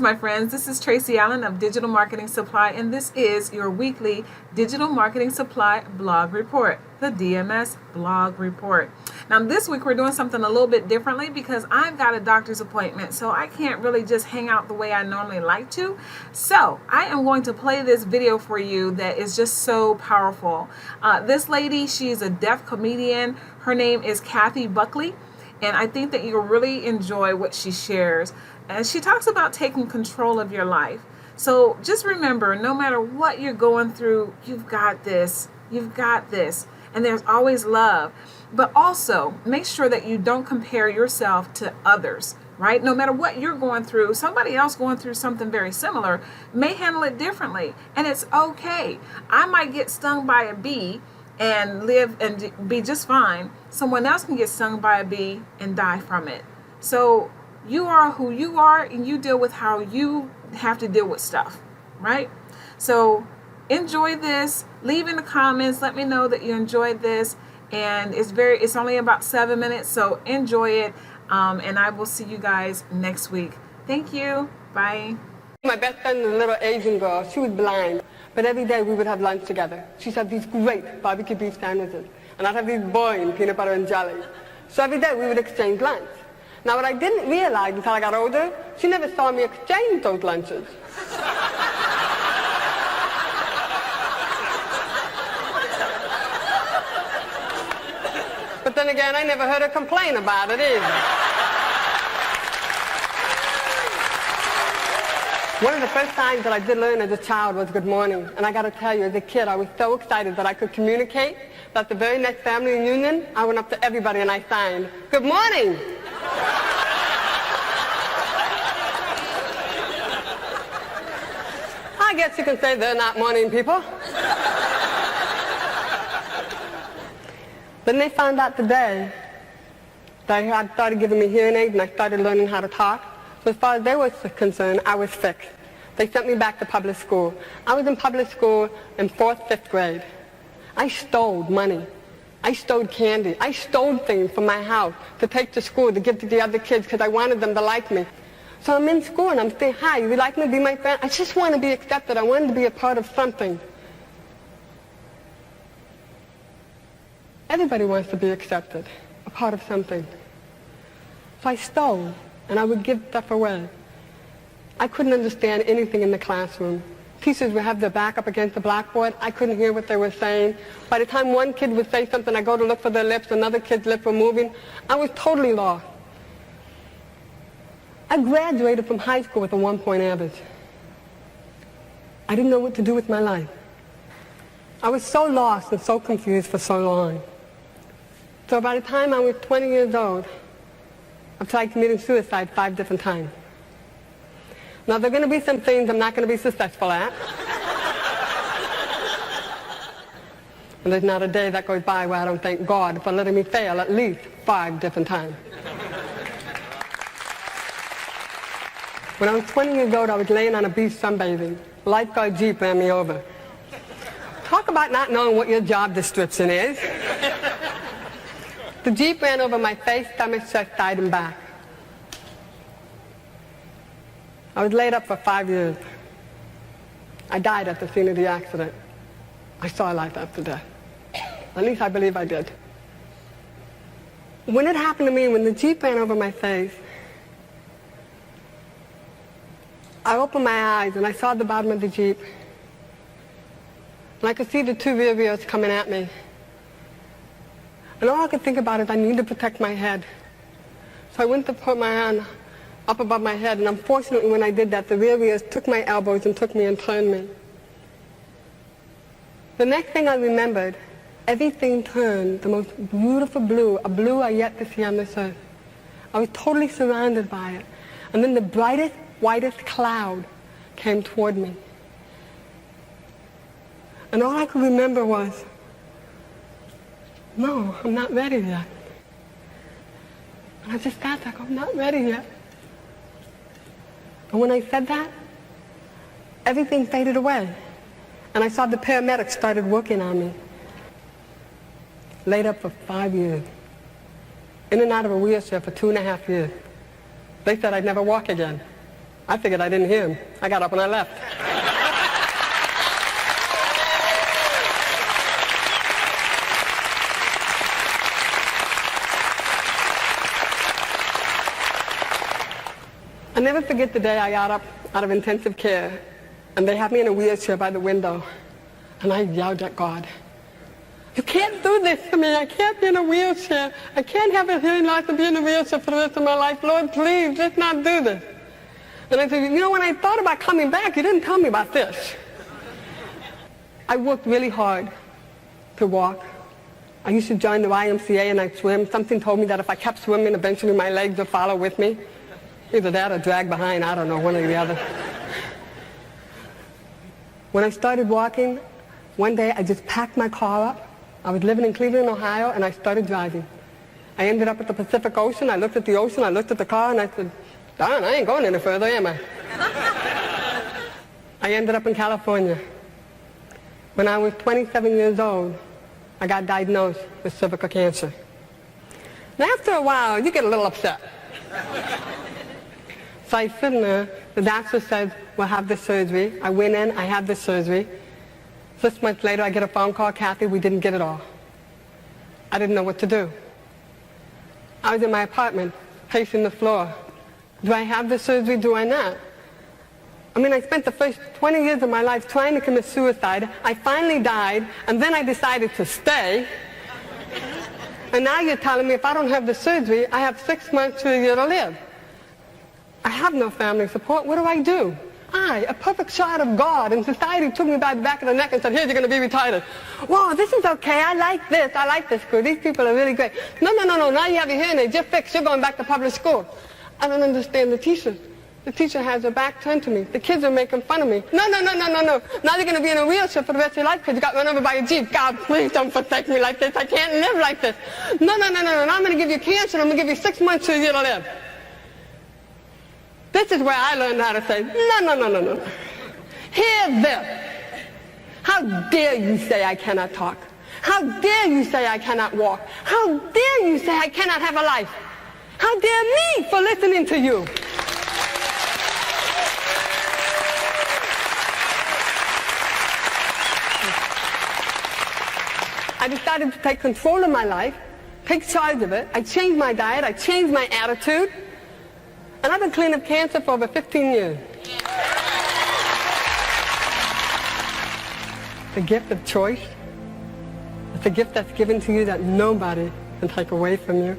my friends. This is Tracy Allen of Digital Marketing Supply, and this is your weekly Digital Marketing Supply blog report, the DMS blog report. Now, this week we're doing something a little bit differently because I've got a doctor's appointment, so I can't really just hang out the way I normally like to. So I am going to play this video for you that is just so powerful. This lady, she's a deaf comedian. Her name is Kathy Buckley, and I think that you'll really enjoy what she shares. And she talks about taking control of your life. So just remember, no matter what you're going through, you've got this. You've got this. And there's always love. But also, make sure that you don't compare yourself to others, right? No matter what you're going through, somebody else going through something very similar may handle it differently. And it's okay. I might get stung by a bee and live and be just fine. Someone else can get stung by a bee and die from it. So you are who you are, and you deal with how you have to deal with stuff, right? So enjoy this. Leave in the comments. Let me know that you enjoyed this. And it's only about 7 minutes, so enjoy it. And I will see you guys next week. Thank you. Bye. My best friend was a little Asian girl. She was blind, but every day we would have lunch together. She'd have these great barbecue beef sandwiches, and I'd have these boring peanut butter and jelly. So every day we would exchange lunch. Now, what I didn't realize until I got older, she never saw me exchange those lunches. But then again, I never heard her complain about it either. One of the first signs that I did learn as a child was good morning. And I got to tell you, as a kid, I was so excited that I could communicate that the very next family reunion, I went up to everybody and I signed, "Good morning." I guess you can say they're not morning people. Then they found out today that I had started giving me hearing aids and I started learning how to talk. So as far as they were concerned, I was fixed. They sent me back to public school. I was in public school in 4th, 5th grade. I stole money. I stole candy. I stole things from my house to take to school to give to the other kids because I wanted them to like me. So I'm in school and I'm saying, "Hi, you would like me to be my friend?" I just want to be accepted. I wanted to be a part of something. Everybody wants to be accepted, a part of something. So I stole, and I would give stuff away. I couldn't understand anything in the classroom. Teachers would have their back up against the blackboard. I couldn't hear what they were saying. By the time one kid would say something, I go to look for their lips, another kid's lips were moving. I was totally lost. I graduated from high school with a 1-point average. I didn't know what to do with my life. I was so lost and so confused for so long. So by the time I was 20 years old, I tried committing suicide 5 different times. Now, there are going to be some things I'm not going to be successful at. And there's not a day that goes by where I don't thank God for letting me fail at least 5 different times. When I was 20 years old, I was laying on a beach sunbathing. A lifeguard Jeep ran me over. Talk about not knowing what your job description is. The Jeep ran over my face, stomach, chest, side, and back. I was laid up for 5 years. I died at the scene of the accident. I saw life after death. At least I believe I did. When it happened to me, when the Jeep ran over my face, I opened my eyes and I saw the bottom of the Jeep. And I could see the 2 rear wheels coming at me. And all I could think about is I need to protect my head. So I went to put my hand up above my head, and unfortunately when I did that, the rear wheels took my elbows and took me and turned me. The next thing I remembered, everything turned the most beautiful blue, a blue I yet to see on this earth. I was totally surrounded by it. And then the brightest, whitest cloud came toward me. And all I could remember was, no, I'm not ready yet. And I just sat there, I'm not ready yet. And when I said that, everything faded away. And I saw the paramedics started working on me. Laid up for 5 years. In and out of a wheelchair for 2.5 years. They said I'd never walk again. I figured I didn't hear him. I got up and I left. I never forget the day I got up out of intensive care and they had me in a wheelchair by the window and I yelled at God, "You can't do this to me. I can't be in a wheelchair. I can't have a hearing loss and be in a wheelchair for the rest of my life. Lord, please, let's not do this." And I said, "You know, when I thought about coming back, you didn't tell me about this." I worked really hard to walk. I used to join the YMCA and I'd swim. Something told me that if I kept swimming, eventually my legs would follow with me. Either that or drag behind, I don't know, one or the other. When I started walking, one day I just packed my car up. I was living in Cleveland, Ohio, and I started driving. I ended up at the Pacific Ocean. I looked at the ocean, I looked at the car, and I said, darn, I ain't going any further, am I? I ended up in California. When I was 27 years old, I got diagnosed with cervical cancer. Now, after a while, you get a little upset. So I sit in there, the doctor says, we'll have this surgery. I went in, I had this surgery. 6 months later, I get a phone call, Kathy, we didn't get it all. I didn't know what to do. I was in my apartment, pacing the floor. Do I have the surgery? Do I not? I mean, I spent the first 20 years of my life trying to commit suicide. I finally died, and then I decided to stay. And now you're telling me if I don't have the surgery, I have 6 months to a year to live. I have no family support. What do? I, a perfect child of God, and society took me by the back of the neck and said, here, you're going to be retarded. Whoa, this is okay. I like this. I like this school. These people are really great. No. Now you have your hearing aids. You're fixed. You're going back to public school. I don't understand the teachers. The teacher has her back turned to me. The kids are making fun of me. No. Now you're going to be in a wheelchair for the rest of your life because you got run over by a Jeep. God, please don't forsake me like this. I can't live like this. No. I'm going to give you cancer and I'm going to give you 6 months to a year to live. This is where I learned how to say, no. Hear this. How dare you say I cannot talk? How dare you say I cannot walk? How dare you say I cannot have a life? How dare me for listening to you? I decided to take control of my life, take charge of it. I changed my diet. I changed my attitude. And I've been clean of cancer for over 15 years. The gift of choice. It's a gift that's given to you that nobody can take away from you.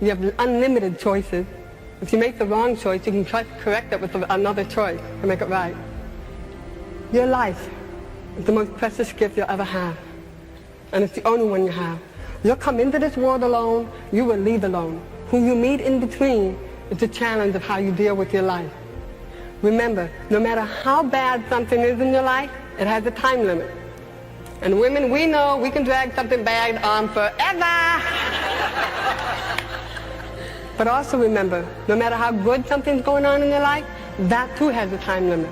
You have unlimited choices. If you make the wrong choice, you can try to correct it with another choice to make it right. Your life is the most precious gift you'll ever have. And it's the only one you have. You'll come into this world alone, you will leave alone. Who you meet in between is the challenge of how you deal with your life. Remember, no matter how bad something is in your life, it has a time limit. And women, we know we can drag something bad on forever. But also remember, no matter how good something's going on in your life, that too has a time limit.